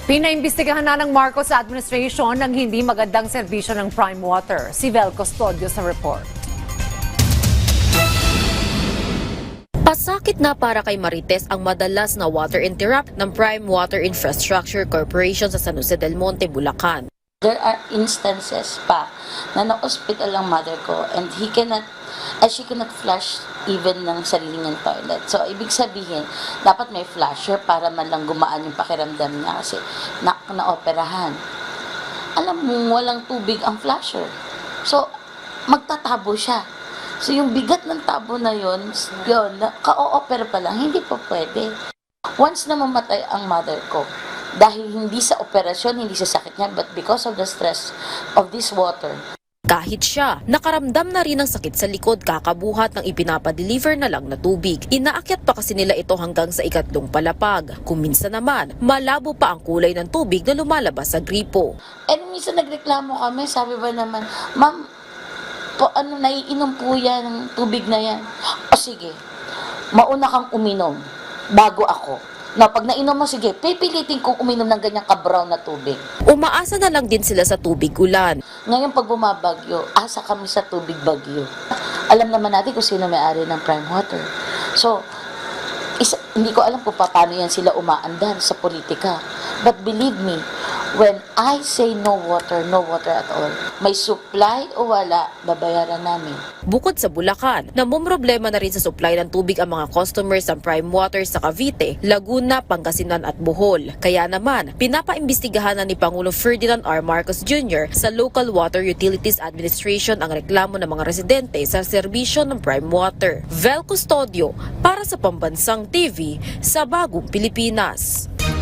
Pinaimbestigahan na ng Marcos administration ng hindi magandang serbisyo ng Prime Water. Si Vel Custodio sa report. Pasakit na para kay Marites ang madalas na water interrupt ng Prime Water Infrastructure Corporation sa San Jose del Monte, Bulacan. There are instances pa na na-hospital ang mother ko and she cannot flush even ng sarili niyang toilet. So, ibig sabihin, dapat may flusher para man lang gumaan yung pakiramdam niya kasi na-operahan. Alam mo, walang tubig ang flusher. So, magtatabo siya. So, yung bigat ng tabo na yun, ka-o-opera pa lang, hindi pa pwede. Once na mamatay ang mother ko, dahil hindi sa operasyon, hindi sa sakit niya, but because of the stress of this water. Kahit siya, nakaramdam na rin ng sakit sa likod kakabuhat ng ipinapadeliver na lang na tubig. Inaakyat pa kasi nila ito hanggang sa ikatlong palapag. Kung minsan naman, malabo pa ang kulay ng tubig na lumalabas sa gripo. And minsan nagreklamo kami, sabi ba naman, ma'am, naiinom po yan ng tubig na yan. O sige, mauna kang uminom bago ako. No, pag nainom mo, sige, pipilitin kong uminom ng ganyang ka-brown na tubig. Umaasa na lang din sila sa tubig ulan. Ngayon, pag bumabagyo, asa kami sa tubig bagyo. Alam naman natin kung sino may-ari ng Prime Water. So, hindi ko alam kung paano yan sila umaandar sa politika. But believe me, when I say no water at all, may supply o wala, babayaran namin. Bukod sa Bulacan, namumroblema na rin sa supply ng tubig ang mga customers ng Prime Water sa Cavite, Laguna, Pangasinan at Bohol. Kaya naman, pinapaimbestigahan na ni Pangulo Ferdinand R. Marcos Jr. sa Local Water Utilities Administration ang reklamo ng mga residente sa serbisyo ng Prime Water. Vel Custodio para sa Pambansang TV sa Bagong Pilipinas.